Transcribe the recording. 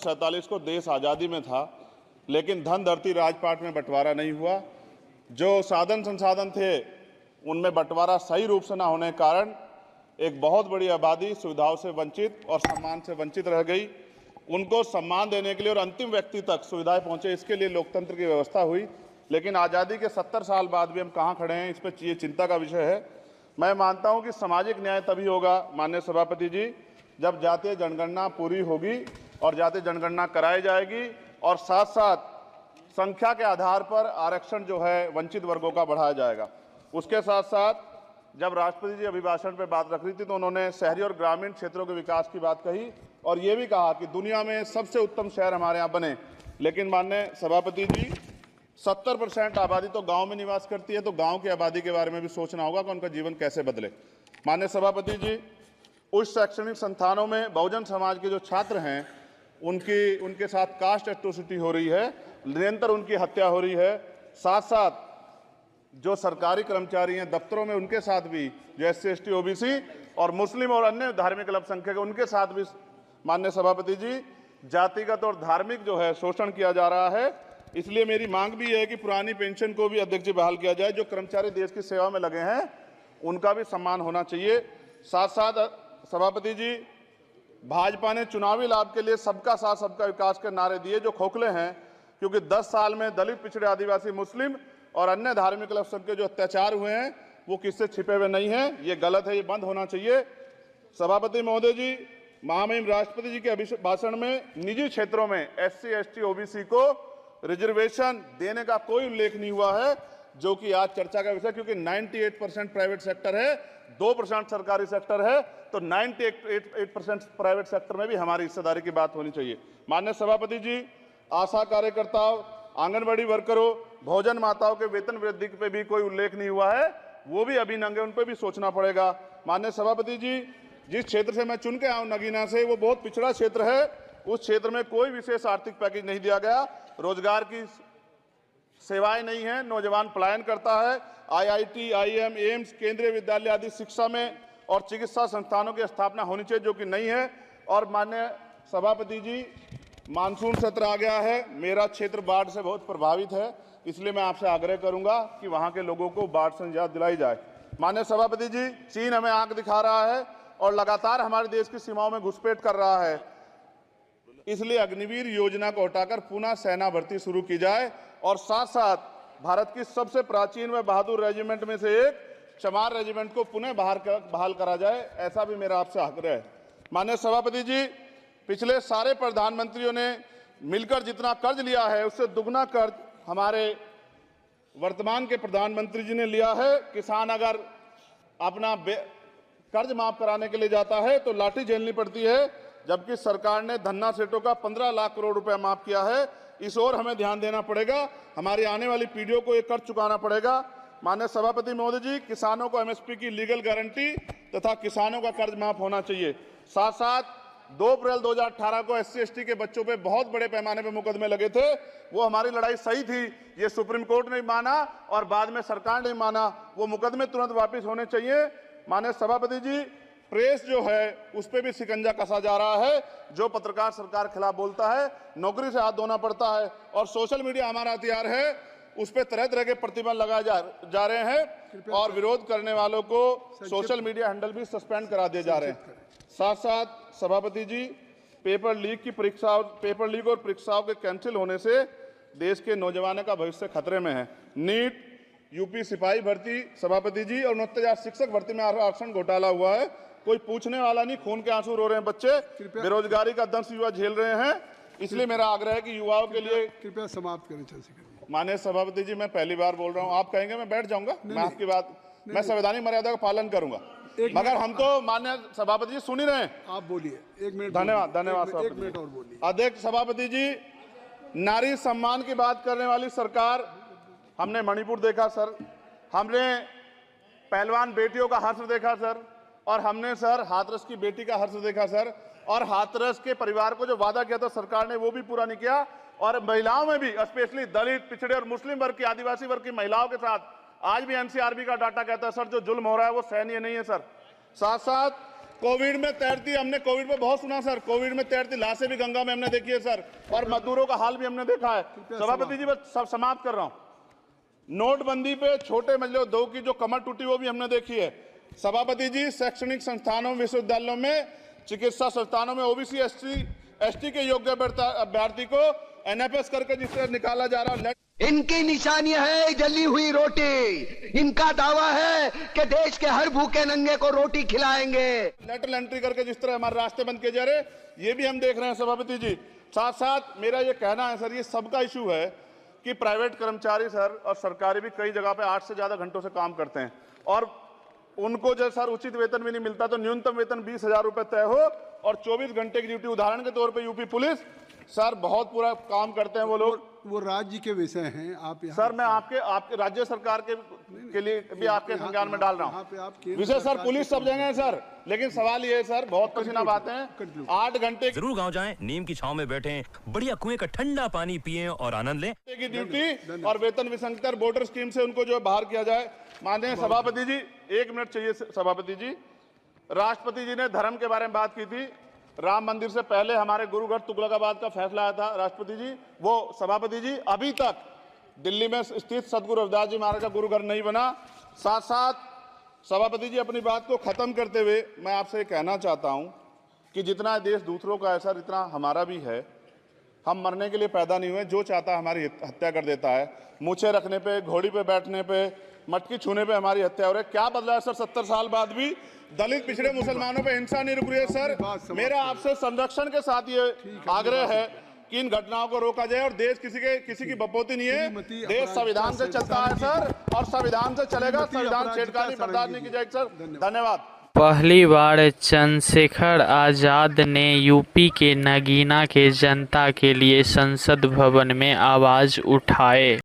1947 को देश आज़ादी में था, लेकिन धन धरती राजपाट में बंटवारा नहीं हुआ। जो साधन संसाधन थे उनमें बंटवारा सही रूप से न होने के कारण एक बहुत बड़ी आबादी सुविधाओं से वंचित और सम्मान से वंचित रह गई। उनको सम्मान देने के लिए और अंतिम व्यक्ति तक सुविधाएं पहुंचे, इसके लिए लोकतंत्र की व्यवस्था हुई। लेकिन आज़ादी के 70 साल बाद भी हम कहाँ खड़े हैं, इस पर ये चिंता का विषय है। मैं मानता हूं कि सामाजिक न्याय तभी होगा माननीय सभापति जी, जब जातीय जनगणना पूरी होगी और जातीय जनगणना कराई जाएगी और साथ साथ संख्या के आधार पर आरक्षण जो है वंचित वर्गों का बढ़ाया जाएगा। उसके साथ साथ जब राष्ट्रपति जी अभिभाषण पर बात रख रही थी तो उन्होंने शहरी और ग्रामीण क्षेत्रों के विकास की बात कही और ये भी कहा कि दुनिया में सबसे उत्तम शहर हमारे यहाँ बने। लेकिन माननीय सभापति जी, 70% आबादी तो गांव में निवास करती है, तो गांव की आबादी के बारे में भी सोचना होगा कि उनका जीवन कैसे बदले। माननीय सभापति जी, उच्च शैक्षणिक संस्थानों में बहुजन समाज के जो छात्र हैं उनके साथ कास्ट एट्रोसिटी हो रही है, निरंतर उनकी हत्या हो रही है। साथ साथ जो सरकारी कर्मचारी हैं दफ्तरों में, उनके साथ भी जो SC ST OBC और मुस्लिम और अन्य धार्मिक अल्पसंख्यक उनके साथ भी माननीय सभापति जी जातिगत और धार्मिक जो है शोषण किया जा रहा है। इसलिए मेरी मांग भी है कि पुरानी पेंशन को भी अध्यक्ष जी बहाल किया जाए। जो कर्मचारी देश की सेवा में लगे हैं उनका भी सम्मान होना चाहिए। साथ साथ सभापति जी, भाजपा ने चुनावी लाभ के लिए सबका साथ सबका विकास के नारे दिए जो खोखले हैं, क्योंकि 10 साल में दलित, पिछड़े, आदिवासी, मुस्लिम और अन्य धार्मिक अल्पसंख्यक जो अत्याचार हुए हैं वो किससे छिपे हुए नहीं हैं। ये गलत है, ये बंद होना चाहिए। सभापति महोदय जी, महामहिम राष्ट्रपति जी के अभिभाषण में निजी क्षेत्रों में SC ST OBC को रिजर्वेशन देने का कोई उल्लेख नहीं हुआ है, जो कि आज चर्चा का विषय, क्योंकि 98% प्राइवेट सेक्टर है, 2% सरकारी सेक्टर है, तो 98% प्राइवेट सेक्टर में भी हमारी हिस्सेदारी की बात होनी चाहिए। माननीय सभापति जी, आशा कार्यकर्ताओं, आंगनबाड़ी वर्करों, भोजन माताओं के वेतन वृद्धि पे भी कोई उल्लेख नहीं हुआ है, वो भी अभी नंगे, उन पर भी सोचना पड़ेगा। माननीय सभापति जी, जिस क्षेत्र से मैं चुन के आऊँ नगीना से, वो बहुत पिछड़ा क्षेत्र है, उस क्षेत्र में कोई विशेष आर्थिक पैकेज नहीं दिया गया, रोजगार की सेवाएं नहीं है, नौजवान पलायन करता है। IIT, IIM, एम्स, केंद्रीय विद्यालय आदि शिक्षा में और चिकित्सा संस्थानों की स्थापना होनी चाहिए, जो कि नहीं है। और माननीय सभापति जी, मानसून सत्र आ गया है, मेरा क्षेत्र बाढ़ से बहुत प्रभावित है, इसलिए मैं आपसे आग्रह करूंगा कि वहां के लोगों को बाढ़ से निजात दिलाई जाए। माननीय सभापति जी, चीन हमें आंख दिखा रहा है और लगातार हमारे देश की सीमाओं में घुसपैठ कर रहा है, इसलिए अग्निवीर योजना को हटाकर पुनः सेना भर्ती शुरू की जाए और साथ साथ भारत की सबसे प्राचीन व बहादुर रेजिमेंट में से एक चमार रेजिमेंट को पुनः बहाल करा जाए, ऐसा भी मेरा आपसे आग्रह है। माननीय सभापति जी, पिछले सारे प्रधानमंत्रियों ने मिलकर जितना कर्ज लिया है उससे दुगना कर्ज हमारे वर्तमान के प्रधानमंत्री जी ने लिया है। किसान अगर अपना कर्ज माफ कराने के लिए जाता है तो लाठी झेलनी पड़ती है, जबकि सरकार ने धन्ना सेठों का 15 लाख करोड़ रुपया माफ किया है। इस ओर हमें ध्यान देना पड़ेगा, हमारी आने वाली पीढ़ियों को ये कर्ज चुकाना पड़ेगा। माननीय सभापति महोदय जी, किसानों को MSP की लीगल गारंटी तथा किसानों का कर्ज माफ होना चाहिए। साथ साथ 2 अप्रैल 2018 को SC ST के बच्चों पे बहुत बड़े पैमाने पे मुकदमे लगे थे, वो हमारी लड़ाई सही थी, ये सुप्रीम कोर्ट ने माना और बाद में सरकार ने माना, वो मुकदमे तुरंत वापस होने चाहिए। माननीय सभापति जी, प्रेस जो है उस पर भी शिकंजा कसा जा रहा है, जो पत्रकार सरकार खिलाफ बोलता है नौकरी से हाथ धोना पड़ता है, और सोशल मीडिया हमारा हथियार है, उस पर तरह तरह के प्रतिबंध लगाए जा रहे हैं और विरोध करने वालों को सोशल मीडिया हैंडल भी सस्पेंड करा दिए जा रहे हैं। साथ साथ सभापति जी, पेपर लीक और परीक्षाओं के कैंसिल होने से देश के नौजवानों का भविष्य खतरे में है। नीट, यूपी सिपाही भर्ती सभापति जी और 29,000 शिक्षक भर्ती में आरक्षण घोटाला हुआ है, कोई पूछने वाला नहीं, खून के आंसू रो रहे हैं बच्चे, बेरोजगारी का दंश युवा झेल रहे हैं। इसलिए मेरा आग्रह है कि युवाओं के लिए कृपया समाप्त करें। चंद्रशेखर, माननीय सभापति जी, मैं पहली बार बोल रहा हूं, आप कहेंगे मैं बैठ जाऊंगा, मैं आपकी बात, मैं संवैधानिक मर्यादा का पालन करूंगा, मगर हम तो माननीय सभापति जी सुन ही रहे हैं। आप बोलिए, 1 मिनट। धन्यवाद। 1 मिनट और बोलिए। अध्यक्ष सभापति जी, नारी सम्मान की बात करने वाली सरकार, हमने मणिपुर देखा सर, हमने पहलवान बेटियों का हर्ष देखा सर, और हमने सर हाथरस की बेटी का हर्ष देखा सर, और हाथरस के परिवार को जो वादा किया था सरकार ने वो भी पूरा नहीं किया। और महिलाओं में भी, स्पेशली दलित, पिछड़े और मुस्लिम वर्ग की, आदिवासी वर्ग की महिलाओं के साथ आज भी NCRB का डाटा कहता है सर, जो जुल्म हो रहा है वो सहनीय नहीं है सर। साथ साथ कोविड में तैरती, हमने कोविड में बहुत सुना सर, कोविड में तैरती लाशें भी गंगा में हमने देखी है सर, और मजदूरों का हाल भी हमने देखा है। सभापति जी, मैं सब समाप्त कर रहा हूं। नोटबंदी पे छोटे मजले उद्योग की जो कमर टूटी वो भी हमने देखी है। सभापति जी, शैक्षणिक संस्थानों, विश्वविद्यालयों में, चिकित्सा संस्थानों में ओबीसी एसटी के योग्य अभ्यर्थी को एनएफएस करके जिससे निकाला जा रहा है। इनकी निशानी है जली हुई रोटी। इनका दावा है कि देश के हर भूखे नंगे को रोटी खिलाएंगे। लेटर एंट्री करके जिस तरह हमारे रास्ते बंद किए जा रहे, ये भी हम देख रहे हैं सभापति जी। साथ साथ मेरा ये कहना है सर, ये सबका इशू है कि प्राइवेट कर्मचारी सर और सरकारी भी कई जगह पे 8 से ज्यादा घंटों से काम करते हैं, और उनको जो सर उचित वेतन भी नहीं मिलता, तो न्यूनतम वेतन 20,000 रुपए तय हो और 24 घंटे की ड्यूटी। उदाहरण के तौर पे यूपी पुलिस सर बहुत पूरा काम करते हैं वो लोग। वो राज्य के विषय हैं। आप यहाँ सर मैं आपके राज्य सरकार के लिए भी आपके संज्ञान में डाल रहा हूँ विषय सर। पुलिस सब जगह है सर, लेकिन सवाल ये है सर, बहुत पसीना बातें हैं। 8 घंटे जरूर गांव जाएं, नीम की छांव में बैठें, बढ़िया कुएं का ठंडा पानी पिएं और आनंद लें की ड्यूटी और वेतन विसंगति बॉर्डर स्कीम से उनको जो बाहर किया जाए। माननीय सभापति जी, 1 मिनट चाहिए सभापति जी। राष्ट्रपति जी ने धर्म के बारे में बात की थी। राम मंदिर से पहले हमारे गुरुघर तुगलकाबाद का फैसला आया था राष्ट्रपति जी, वो सभापति जी अभी तक दिल्ली में स्थित सदगुरु रविदास जी महाराज का गुरुघर नहीं बना। साथ साथ सभापति जी, अपनी बात को खत्म करते हुए मैं आपसे कहना चाहता हूं कि जितना देश दूसरों का है सर, इतना हमारा भी है। हम मरने के लिए पैदा नहीं हुए, जो चाहता है हमारी हत्या कर देता है। मूछे रखने पे, घोड़ी पे बैठने पे, मटकी छूने पे हमारी हत्या हो रही है। क्या बदला है सर? 70 साल बाद भी दलित पिछड़े मुसलमानों पे हिंसा नहीं रुक रही है सर। मेरा आपसे संरक्षण के साथ ये आग्रह है कि इन घटनाओं को रोका जाए, और देश किसी की बपोती नहीं है। देश संविधान से चलता है सर, और संविधान से चलेगा। संविधान छेड़खानी बर्दाश्त नहीं की जाएगी सर। धन्यवाद। पहली बार चंद्रशेखर आजाद ने यूपी के नगीना के जनता के लिए संसद भवन में आवाज उठाए।